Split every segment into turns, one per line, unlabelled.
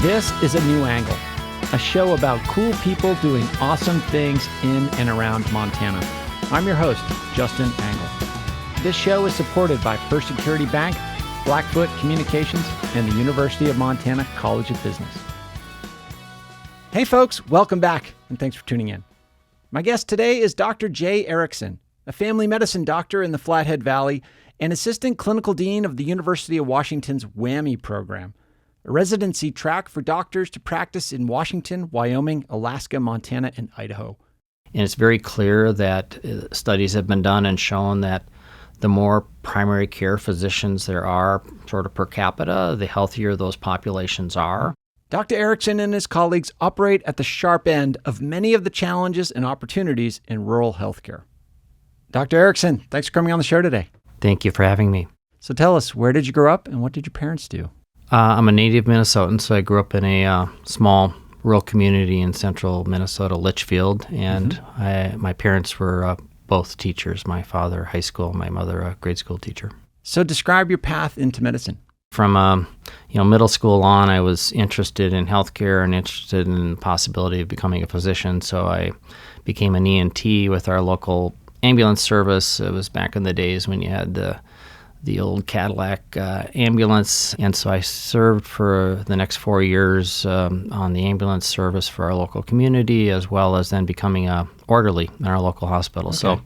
This is A New Angle, a show about cool people doing awesome things in and around Montana. I'm your host, Justin Angle. This show is supported by First Security Bank, Blackfoot Communications, and the University of Montana College of Business. Hey folks, welcome back, and thanks for tuning in. My guest today is Dr. Jay Erickson, a family medicine doctor in the Flathead Valley and Assistant Clinical Dean of the University of Washington's WWAMI program, a residency track for doctors to practice in Washington, Wyoming, Alaska, Montana, and Idaho.
And it's very clear that studies have been done and shown that the more primary care physicians there are sort of per capita, the healthier those populations are.
Dr. Erickson and his colleagues operate at the sharp end of many of the challenges and opportunities in rural healthcare. Dr. Erickson, thanks for coming on the show today.
Thank you for having me.
So tell us, where did you grow up and what did your parents do?
I'm a native Minnesotan, so I grew up in a small rural community in central Minnesota, Litchfield, and my parents were both teachers. My father, high school, my mother, a grade school teacher.
So describe your path into medicine.
From middle school on, I was interested in healthcare and interested in the possibility of becoming a physician, so I became an ENT with our local ambulance service. It was back in the days when you had the old Cadillac ambulance, and so I served for the next 4 years on the ambulance service for our local community, as well as then becoming a orderly in our local hospital. Okay. So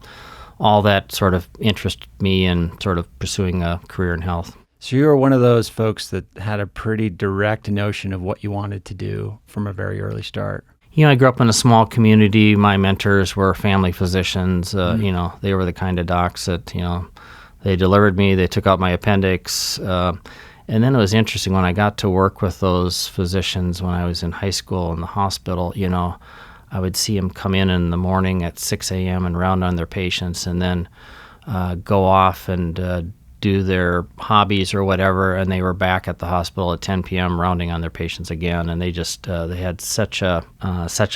all that sort of interested me in sort of pursuing a career in health.
So you were one of those folks that had a pretty direct notion of what you wanted to do from a very early start.
I grew up in a small community. My mentors were family physicians. They were the kind of docs that, they delivered me, they took out my appendix. And then it was interesting when I got to work with those physicians when I was in high school in the hospital, I would see them come in the morning at 6 a.m. and round on their patients and then go off and do their hobbies or whatever, and they were back at the hospital at 10 p.m. rounding on their patients again. And they just they had such a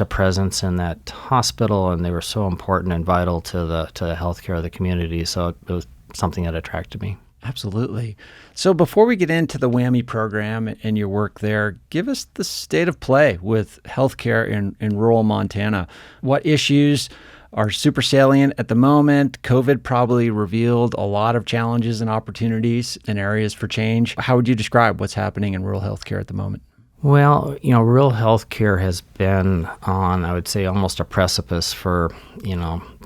presence in that hospital, and they were so important and vital to the healthcare of the community. So it was something that attracted me.
Absolutely. So before we get into the WWAMI program and your work there, give us the state of play with healthcare in rural Montana. What issues are super salient at the moment? COVID probably revealed a lot of challenges and opportunities and areas for change. How would you describe what's happening in rural healthcare at the moment?
Well, rural healthcare has been on, I would say, almost a precipice for,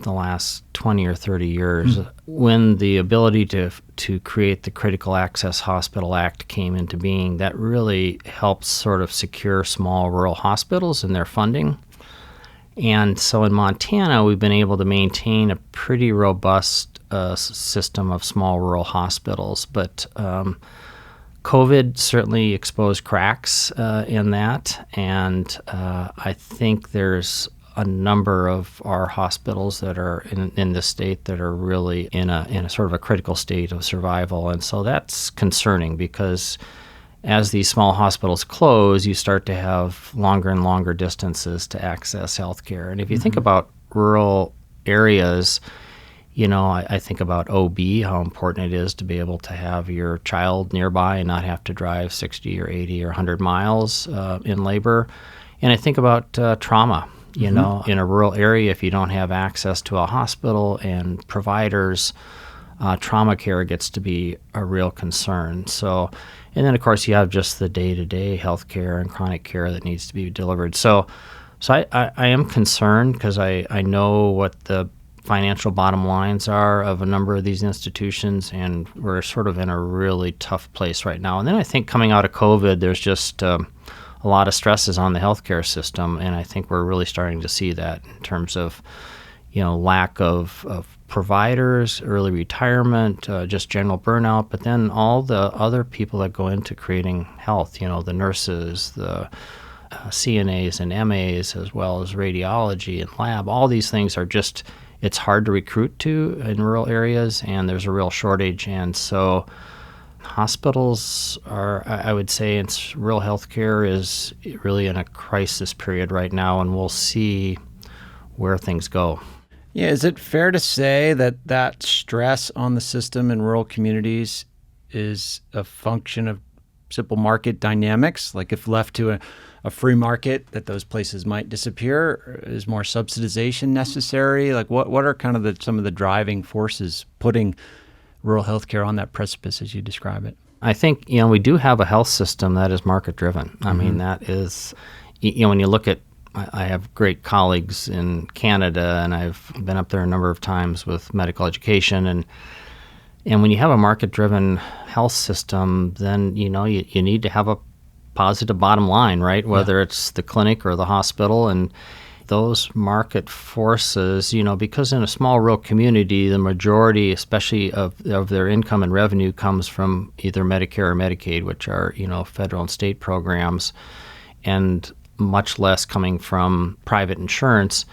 the last 20 or 30 years. When the ability to create the Critical Access Hospital Act came into being, that really helped sort of secure small rural hospitals and their funding. And so in Montana, we've been able to maintain a pretty robust system of small rural hospitals. But COVID certainly exposed cracks in that. And I think there's a number of our hospitals that are in the state that are really in a sort of a critical state of survival. And so that's concerning because as these small hospitals close, you start to have longer and longer distances to access healthcare. And if you think about rural areas, I think about OB, how important it is to be able to have your child nearby and not have to drive 60 or 80 or 100 miles in labor. And I think about trauma. In a rural area, if you don't have access to a hospital and providers, trauma care gets to be a real concern. So, and then of course you have just the day-to-day health care and chronic care that needs to be delivered. So I am concerned because I know what the financial bottom lines are of a number of these institutions, and we're sort of in a really tough place right now. And then I think coming out of COVID, there's just a lot of stresses on the healthcare system, and I think we're really starting to see that in terms of, lack of providers, early retirement, just general burnout, but then all the other people that go into creating health, the nurses, the CNAs and MAs, as well as radiology and lab, all these things are just, it's hard to recruit to in rural areas, and there's a real shortage. And so hospitals are, I would say, in rural healthcare is really in a crisis period right now, and we'll see where things go.
Yeah, is it fair to say that stress on the system in rural communities is a function of simple market dynamics? Like if left to a free market, that those places might disappear? Is more subsidization necessary? Like what are kind of some of the driving forces putting rural healthcare on that precipice as you describe it?
I think, we do have a health system that is market driven. I mean, that is, when you look at, I have great colleagues in Canada, and I've been up there a number of times with medical education. And when you have a market driven health system, then, you need to have a positive bottom line, right? Whether it's the clinic or the hospital. And those market forces, because in a small rural community, the majority, especially of their income and revenue, comes from either Medicare or Medicaid, which are, federal and state programs, and much less coming from private insurance.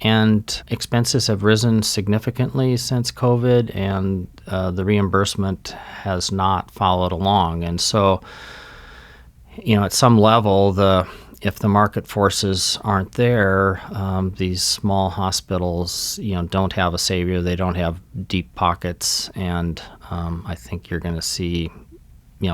And expenses have risen significantly since COVID, and the reimbursement has not followed along. And so, at some level, if the market forces aren't there, these small hospitals, don't have a savior. They don't have deep pockets, and I think you're going to see,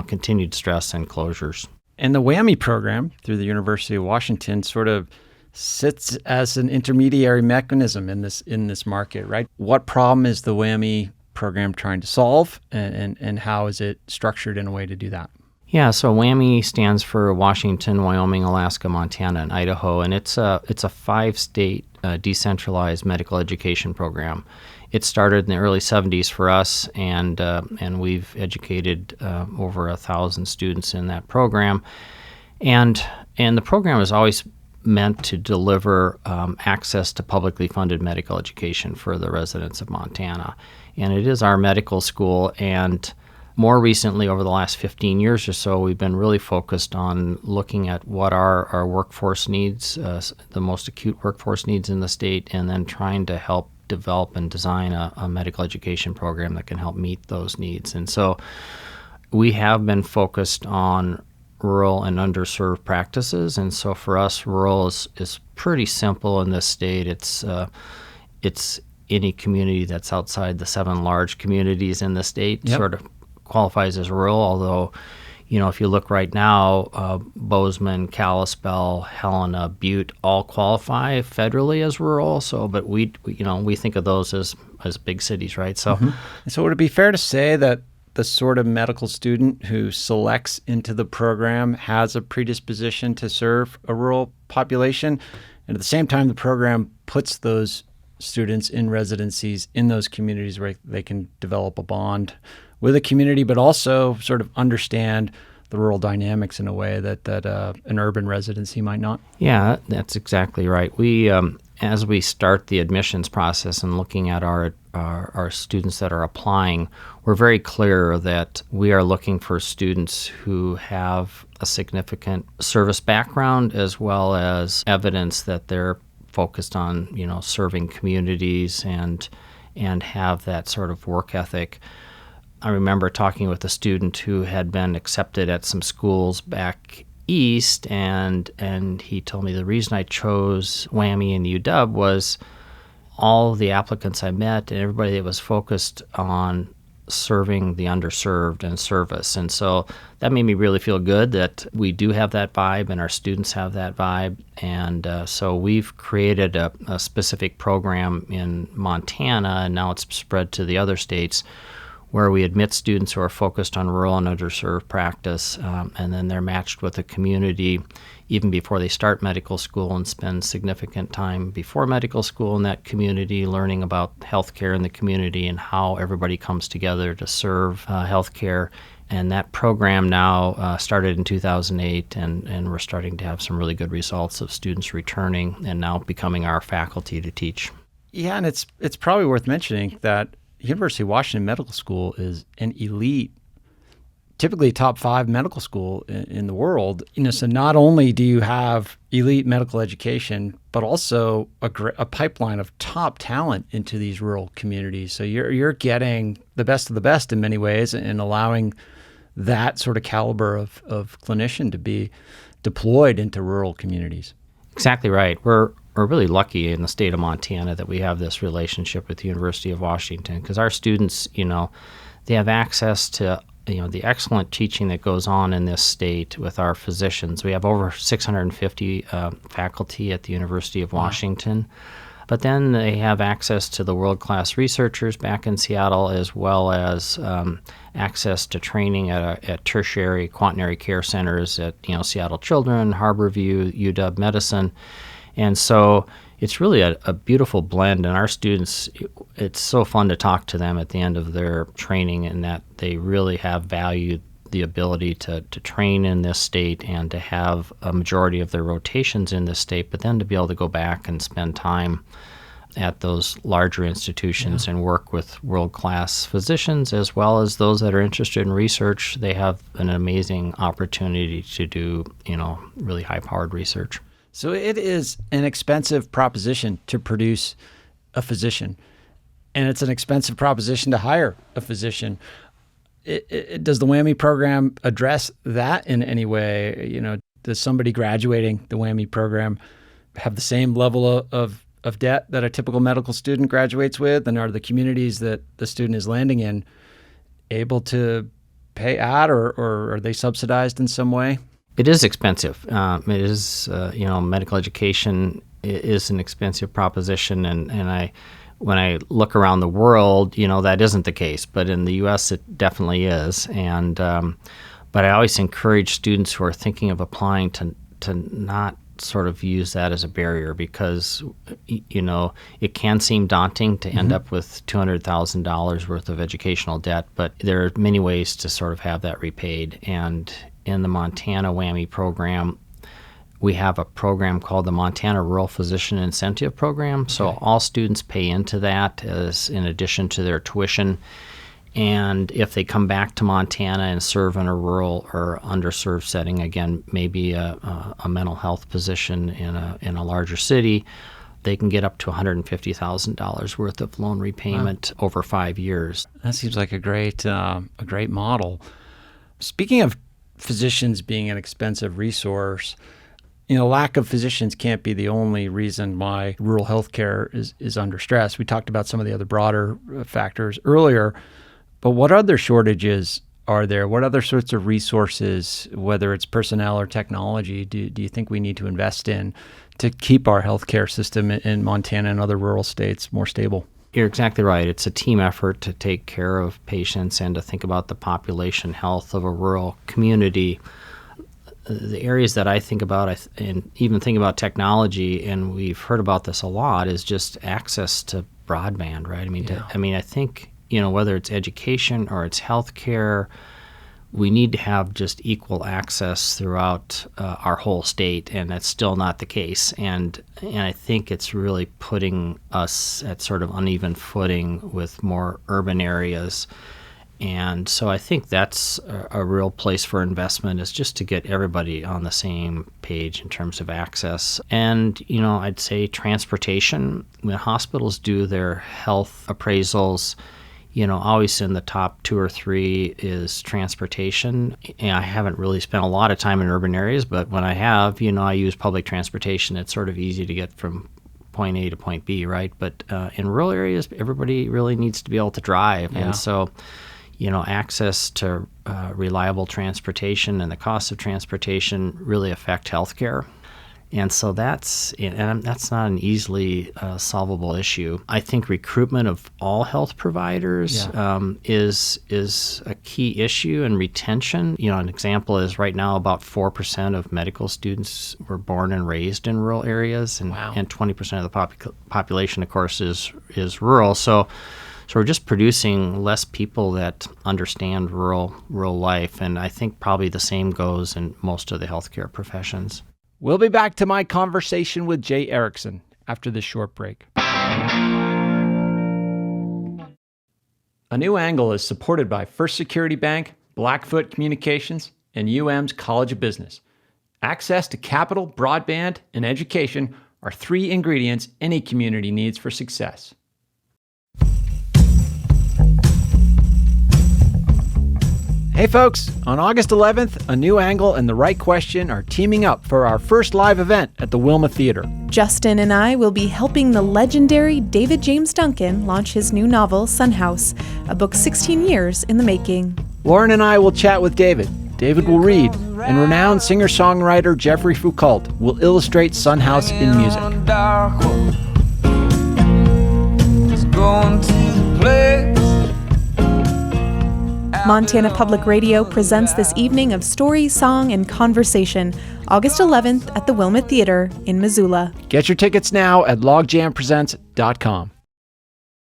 continued stress and closures.
And the WWAMI program through the University of Washington sort of sits as an intermediary mechanism in this market, right? What problem is the WWAMI program trying to solve, and how is it structured in a way to do that?
Yeah, so WWAMI stands for Washington, Wyoming, Alaska, Montana, and Idaho, and it's a 5-state decentralized medical education program. It started in the early 70s for us, and we've educated over 1,000 students in that program. And the program is always meant to deliver access to publicly funded medical education for the residents of Montana. And it is our medical school, and more recently, over the last 15 years or so, we've been really focused on looking at what are our workforce needs, the most acute workforce needs in the state, and then trying to help develop and design a medical education program that can help meet those needs. And so we have been focused on rural and underserved practices. And so for us, rural is pretty simple in this state. It's any community that's outside the 7 large communities in the state, sort of qualifies as rural, although, if you look right now, Bozeman, Kalispell, Helena, Butte all qualify federally as rural. So, but we think of those as big cities, right? So,
So would it be fair to say that the sort of medical student who selects into the program has a predisposition to serve a rural population, and at the same time, the program puts those students in residencies in those communities where they can develop a bond with a community, but also sort of understand the rural dynamics in a way that an urban residency might not?
Yeah, that's exactly right. We, as we start the admissions process and looking at our students that are applying, we're very clear that we are looking for students who have a significant service background, as well as evidence that they're focused on, serving communities and have that sort of work ethic. I remember talking with a student who had been accepted at some schools back east, and he told me the reason I chose WWAMI and UW was all the applicants I met and everybody that was focused on serving the underserved and service. And so that made me really feel good that we do have that vibe and our students have that vibe. And so we've created a specific program in Montana, and now it's spread to the other states, where we admit students who are focused on rural and underserved practice, and then they're matched with a community even before they start medical school, and spend significant time before medical school in that community, learning about healthcare in the community and how everybody comes together to serve healthcare. And that program now started in 2008, and we're starting to have some really good results of students returning and now becoming our faculty to teach.
Yeah, and it's probably worth mentioning that University of Washington Medical School is an elite, typically top 5 medical school in the world. So not only do you have elite medical education, but also a pipeline of top talent into these rural communities. So you're getting the best of the best in many ways, and allowing that sort of caliber of clinician to be deployed into rural communities.
Exactly right. We're really lucky in the state of Montana that we have this relationship with the University of Washington, because our students, they have access to the excellent teaching that goes on in this state with our physicians. We have over 650 faculty at the University of Washington. But then they have access to the world-class researchers back in Seattle, as well as access to training at tertiary quaternary care centers at Seattle Children, Harborview, UW Medicine. And so it's really a beautiful blend. And our students, it's so fun to talk to them at the end of their training, and that they really have valued the ability to train in this state and to have a majority of their rotations in this state, but then to be able to go back and spend time at those larger institutions and work with world-class physicians, as well as those that are interested in research. They have an amazing opportunity to do, really high-powered research.
So it is an expensive proposition to produce a physician, and it's an expensive proposition to hire a physician. Does the WWAMI program address that in any way? Does somebody graduating the WWAMI program have the same level of debt that a typical medical student graduates with? And are the communities that the student is landing in able to pay at, or are they subsidized in some way?
It is expensive. It is, medical education is an expensive proposition, and when I look around the world, that isn't the case, but in the U.S. it definitely is. And but I always encourage students who are thinking of applying to not sort of use that as a barrier, because it can seem daunting to end up with $200,000 worth of educational debt, but there are many ways to sort of have that repaid. And in the Montana WWAMI program, we have a program called the Montana Rural Physician Incentive Program. So all students pay into that as in addition to their tuition. And if they come back to Montana and serve in a rural or underserved setting, again, maybe a mental health position in a larger city, they can get up to $150,000 worth of loan repayment over 5 years.
That seems like a great model. Speaking of physicians being an expensive resource, lack of physicians can't be the only reason why rural healthcare is under stress. We talked about some of the other broader factors earlier, but what other shortages are there? What other sorts of resources, whether it's personnel or technology, do you think we need to invest in to keep our healthcare system in Montana and other rural states more stable?
You're exactly right. It's a team effort to take care of patients and to think about the population health of a rural community. The areas that I think about, and even think about technology, and we've heard about this a lot, is just access to broadband, right? I think, whether it's education or it's healthcare, we need to have just equal access throughout our whole state, and that's still not the case. And I think it's really putting us at sort of uneven footing with more urban areas. And so I think that's a real place for investment, is just to get everybody on the same page in terms of access. And, I'd say transportation. When hospitals do their health appraisals, always in the top 2 or 3 is transportation. And I haven't really spent a lot of time in urban areas, but when I have, I use public transportation. It's sort of easy to get from point A to point B, right? But in rural areas, everybody really needs to be able to drive. And so access to reliable transportation and the cost of transportation really affect healthcare. And so that's not an easily solvable issue. I think recruitment of all health providers is a key issue, and retention. An example is right now about 4% of medical students were born and raised in rural areas, and 20% of the population, of course, is rural. So we're just producing less people that understand rural life, and I think probably the same goes in most of the healthcare professions.
We'll be back to my conversation with Jay Erickson after this short break. A New Angle is supported by First Security Bank, Blackfoot Communications, and UM's College of Business. Access to capital, broadband, and education are 3 ingredients any community needs for success. Hey folks, on August 11th, A New Angle and The Right Question are teaming up for our first live event at the Wilma Theater.
Justin and I will be helping the legendary David James Duncan launch his new novel, Son House, a book 16 years in the making.
Lauren and I will chat with David. David will read, and renowned singer-songwriter Jeffrey Foucault will illustrate Son House in music.
Montana Public Radio presents this evening of story, song, and conversation, August 11th at the Wilmette Theater in Missoula.
Get your tickets now at logjampresents.com.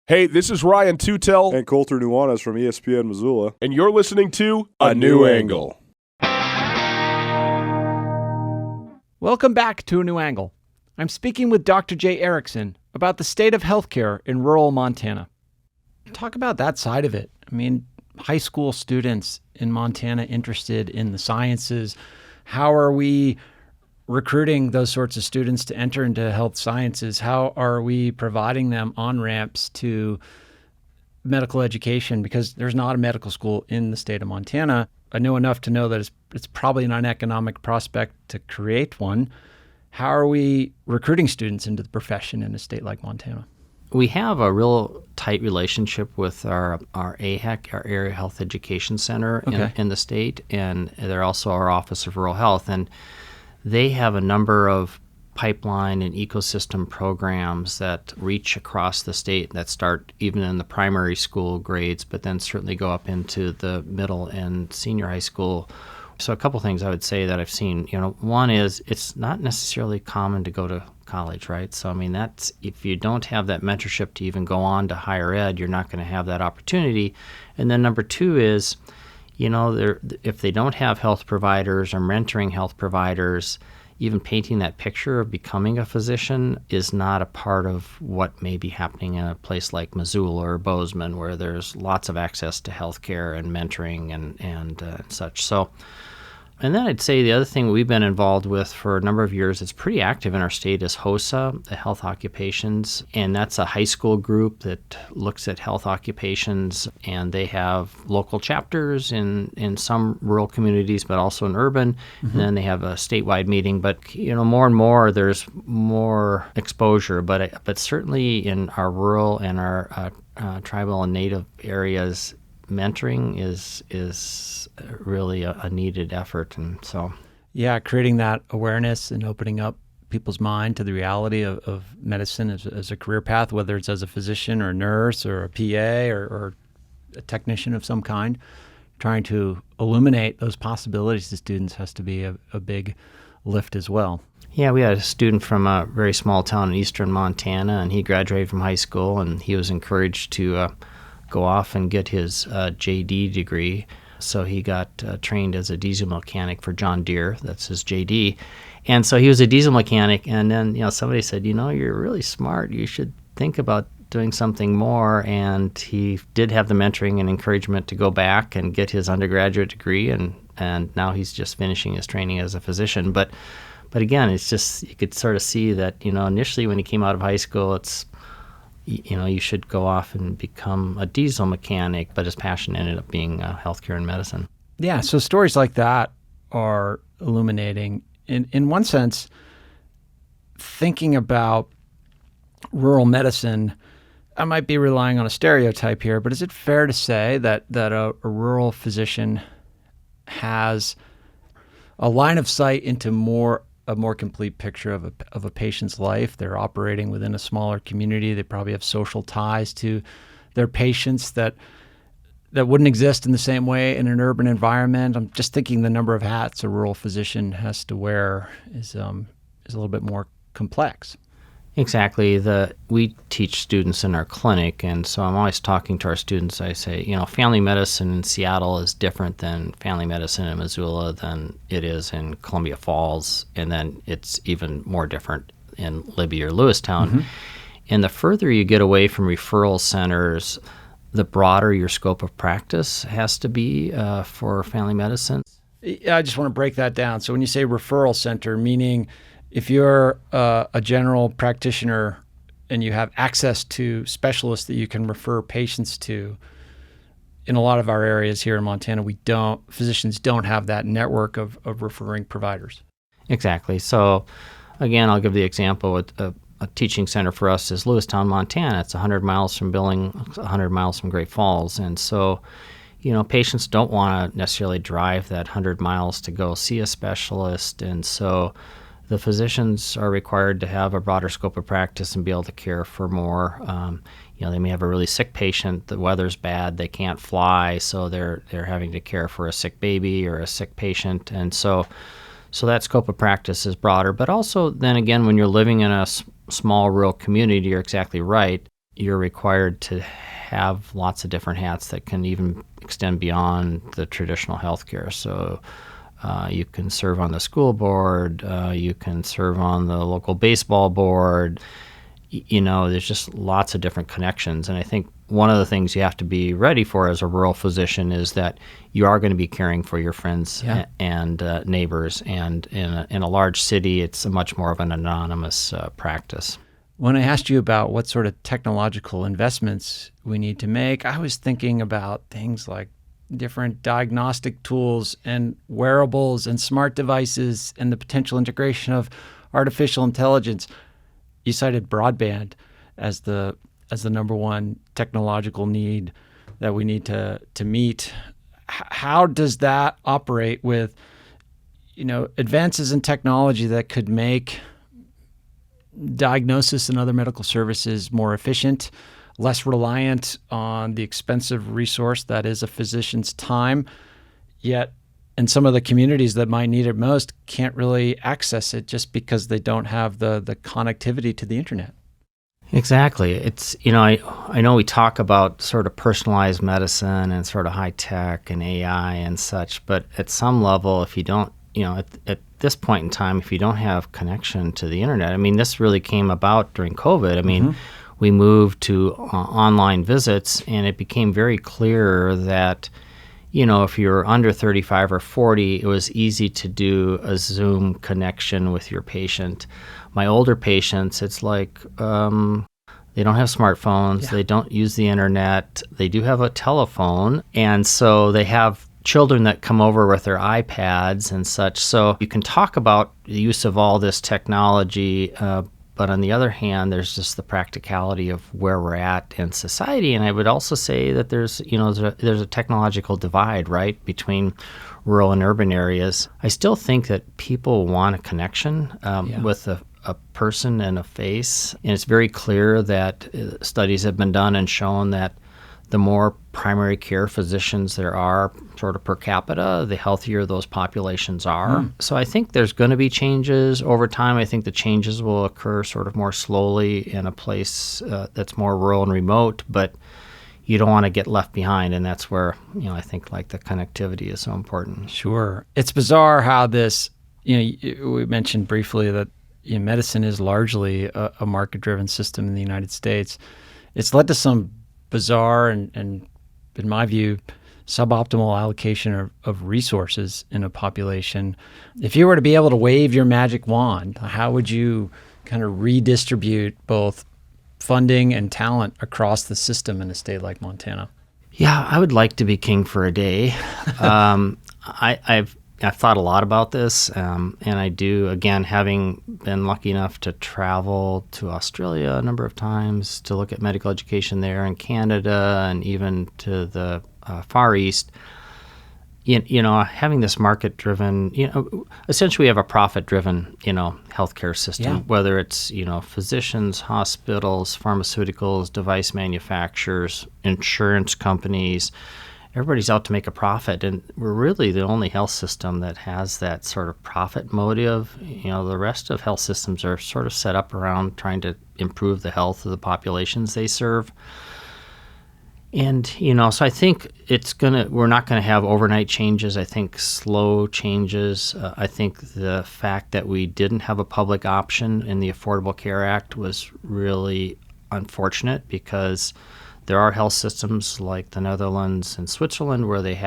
Hey, this is Ryan Tutel
and Coulter Nuanez from ESPN Missoula,
and you're listening to A New Angle.
Welcome back to A New Angle. I'm speaking with Dr. Jay Erickson about the state of healthcare in rural Montana. Talk about that side of it. I mean, high school students in Montana interested in the sciences. How are we recruiting those sorts of students to enter into health sciences? How are we providing them on-ramps to medical education? Because there's not a medical school in the state of Montana. I know enough to know that it's probably an uneconomic prospect to create one. How are we recruiting students into the profession in a state like Montana?
We have a real tight relationship with our AHEC, our Area Health Education Center in the state, and they're also our Office of Rural Health. And they have a number of pipeline and ecosystem programs that reach across the state that start even in the primary school grades, but then certainly go up into the middle and senior high school. So a couple things I would say that I've seen, one is it's not necessarily common to go to college, right? So, I mean, that's, if you don't have that mentorship to even go on to higher ed, you're not going to have that opportunity. And then number two is, if they don't have health providers or mentoring health providers, even painting that picture of becoming a physician is not a part of what may be happening in a place like Missoula or Bozeman, where there's lots of access to healthcare and mentoring and such. So, and then I'd say the other thing we've been involved with for a number of years, it's pretty active in our state, is HOSA, the Health Occupations. And that's a high school group that looks at health occupations, and they have local chapters in some rural communities, but also in urban. Mm-hmm. And then they have a statewide meeting. But, more and more, there's more exposure. But certainly in our rural and our tribal and native areas, mentoring is really a needed effort. And so
creating that awareness and opening up people's mind to the reality of medicine as a career path, whether it's as a physician or a nurse or a PA or a technician of some kind. Trying to illuminate those possibilities to students has to be a big lift as well.
Yeah, we had a student from a very small town in eastern Montana, and he graduated from high school, and he was encouraged to go off and get his JD degree. So he got trained as a diesel mechanic for John Deere. That's his JD. And so he was a diesel mechanic. And then, somebody said, you're really smart. You should think about doing something more. And he did have the mentoring and encouragement to go back and get his undergraduate degree. And now he's just finishing his training as a physician. But again, it's just, you could sort of see that, initially when he came out of high school, it's, you should go off and become a diesel mechanic, but his passion ended up being healthcare and medicine.
Yeah, so stories like that are illuminating. In one sense, thinking about rural medicine, I might be relying on a stereotype here, but is it fair to say that a rural physician has a line of sight into a more complete picture of a patient's life? They're operating within a smaller community. They probably have social ties to their patients that wouldn't exist in the same way in an urban environment. I'm just thinking the number of hats a rural physician has to wear is a little bit more complex.
Exactly. We teach students in our clinic, and so I'm always talking to our students. I say, family medicine in Seattle is different than family medicine in Missoula than it is in Columbia Falls, and then it's even more different in Libby or Lewistown. Mm-hmm. And the further you get away from referral centers, the broader your scope of practice has to be for family medicine.
I just want to break that down. So when you say referral center, meaning if you're a general practitioner and you have access to specialists that you can refer patients to, in a lot of our areas here in Montana, physicians don't have that network of referring providers.
Exactly. So again, I'll give the example. A teaching center for us is Lewistown, Montana. It's 100 miles from Billings, 100 miles from Great Falls. And so, patients don't want to necessarily drive that 100 miles to go see a specialist. And so the physicians are required to have a broader scope of practice and be able to care for more. They may have a really sick patient. The weather's bad. They can't fly, so they're having to care for a sick baby or a sick patient. And so that scope of practice is broader. But also, then again, when you're living in a small rural community, you're exactly right. You're required to have lots of different hats that can even extend beyond the traditional healthcare. So you can serve on the school board, you can serve on the local baseball board. There's just lots of different connections. And I think one of the things you have to be ready for as a rural physician is that you are going to be caring for your friends and neighbors. And in a large city, it's much more of an anonymous practice.
When I asked you about what sort of technological investments we need to make, I was thinking about things like different diagnostic tools and wearables and smart devices and the potential integration of artificial intelligence. You cited broadband as the number one technological need that we need to meet. How does that operate with, advances in technology that could make diagnosis and other medical services more efficient, less reliant on the expensive resource that is a physician's time, yet in some of the communities that might need it most can't really access it just because they don't have the connectivity to the internet?
Exactly. It's, I know we talk about sort of personalized medicine and sort of high tech and AI and such, but at some level, if you don't, at this point in time, if you don't have connection to the internet, this really came about during COVID. We moved to online visits, and it became very clear that, if you're under 35 or 40, it was easy to do a Zoom connection with your patient. My older patients, it's like they don't have smartphones, they don't use the internet, they do have a telephone, and so they have children that come over with their iPads and such. So you can talk about the use of all this technology, but on the other hand, there's just the practicality of where we're at in society. And I would also say that there's a technological divide, right, between rural and urban areas. I still think that people want a connection with a person and a face. And it's very clear that studies have been done and shown that the more primary care physicians there are sort of per capita, the healthier those populations are. So I think there's going to be changes over time. I think the changes will occur sort of more slowly in a place that's more rural and remote, but you don't want to get left behind. And that's where, I think like the connectivity is so important.
Sure. It's bizarre how this, we mentioned briefly that medicine is largely a market-driven system in the United States. It's led to some bizarre and in my view, suboptimal allocation of resources in a population. If you were to be able to wave your magic wand, how would you kind of redistribute both funding and talent across the system in a state like Montana?
Yeah, I would like to be king for a day. I've thought a lot about this, and I do, again, having been lucky enough to travel to Australia a number of times to look at medical education there, and Canada, and even to the Far East. Having this market-driven, essentially we have a profit-driven, healthcare system, whether it's, physicians, hospitals, pharmaceuticals, device manufacturers, insurance companies. Everybody's out to make a profit, and we're really the only health system that has that sort of profit motive. The rest of health systems are sort of set up around trying to improve the health of the populations they serve. And, so I think we're not going to have overnight changes. I think slow changes. I think the fact that we didn't have a public option in the Affordable Care Act was really unfortunate, because there are health systems like the Netherlands and Switzerland where they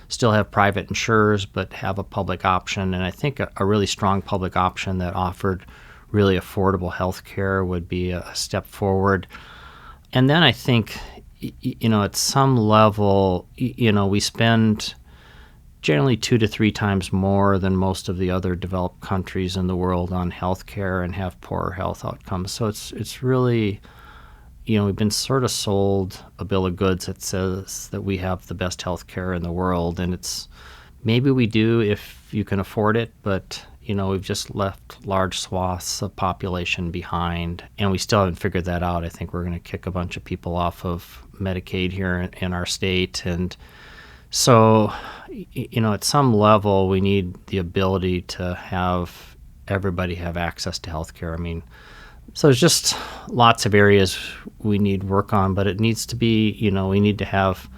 still have private insurers but have a public option. And I think a really strong public option that offered really affordable health care would be a step forward. And then I think, at some level, we spend generally 2 to 3 times more than most of the other developed countries in the world on health care and have poorer health outcomes. So it's really we've been sort of sold a bill of goods that says that we have the best health care in the world, and it's maybe we do if you can afford it, but we've just left large swaths of population behind, and we still haven't figured that out. I think we're going to kick a bunch of people off of Medicaid here in our state, and so at some level we need the ability to have everybody have access to health care. So there's just lots of areas we need work on, but it needs to be, we need to have,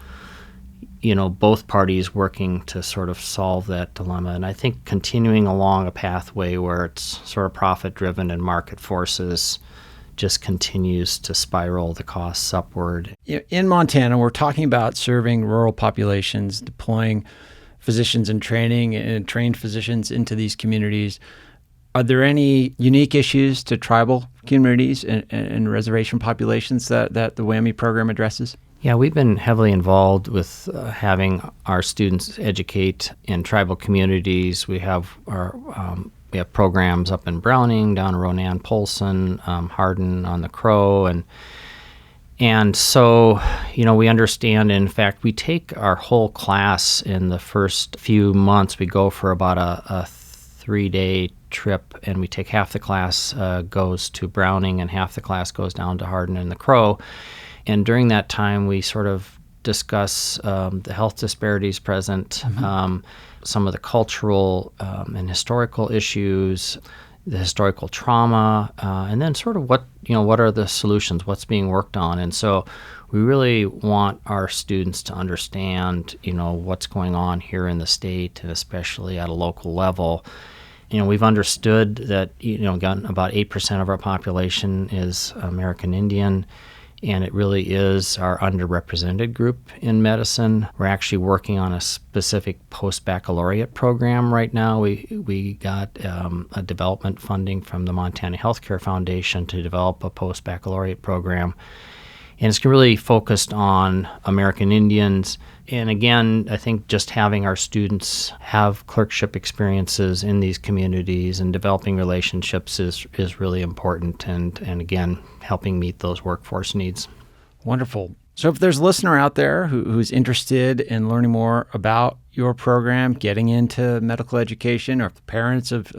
both parties working to sort of solve that dilemma. And I think continuing along a pathway where it's sort of profit-driven and market forces just continues to spiral the costs upward.
In Montana, we're talking about serving rural populations, deploying physicians in training and trained physicians into these communities. Are there any unique issues to tribal communities and reservation populations that the WWAMI program addresses?
Yeah, we've been heavily involved with having our students educate in tribal communities. We have we have programs up in Browning, down in Ronan, Polson, Hardin on the Crow, and so we understand. In fact, we take our whole class in the first few months. We go for about a 3-day trip, and we take half the class goes to Browning and half the class goes down to Hardin and the Crow. And during that time, we sort of discuss the health disparities present, some of the cultural and historical issues, the historical trauma, and then sort of what are the solutions, what's being worked on. And so we really want our students to understand, what's going on here in the state, and especially at a local level. We've understood that, about 8% of our population is American Indian, and it really is our underrepresented group in medicine. We're actually working on a specific post-baccalaureate program right now. We got a development funding from the Montana Healthcare Foundation to develop a post-baccalaureate program. And it's really focused on American Indians. And again, I think just having our students have clerkship experiences in these communities and developing relationships is really important, and again, helping meet those workforce needs.
Wonderful. So if there's a listener out there who's interested in learning more about your program, getting into medical education, or if the parents of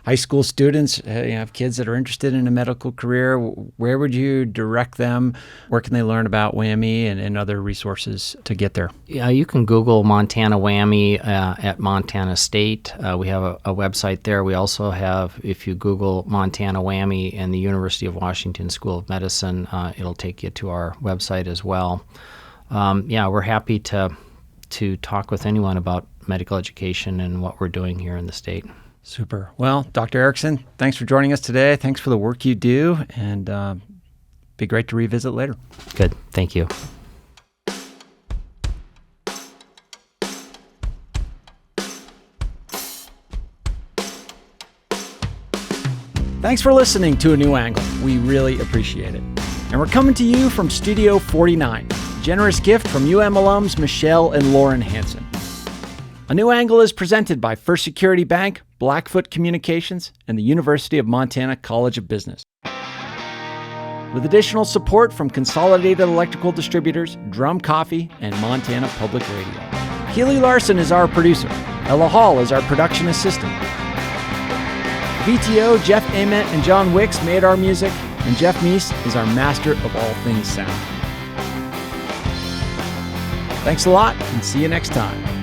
high school students have kids that are interested in a medical career, where would you direct them? Where can they learn about WWAMI and other resources to get there?
Yeah, you can Google Montana WWAMI at Montana State. We have a website there. We also have, if you Google Montana WWAMI and the University of Washington School of Medicine, it'll take you to our website as well. We're happy to talk with anyone about medical education and what we're doing here in the state.
Super. Well, Dr. Erickson, thanks for joining us today. Thanks for the work you do, and be great to revisit later.
Good. Thank you.
Thanks for listening to A New Angle. We really appreciate it. And we're coming to you from Studio 49. Generous gift from UM alums Michelle and Lauren Hansen. A New Angle is presented by First Security Bank, Blackfoot Communications, and the University of Montana College of Business. With additional support from Consolidated Electrical Distributors, Drum Coffee, and Montana Public Radio. Keely Larson is our producer. Ella Hall is our production assistant. VTO, Jeff Ament, and John Wicks made our music, and Jeff Meese is our master of all things sound. Thanks a lot, and see you next time.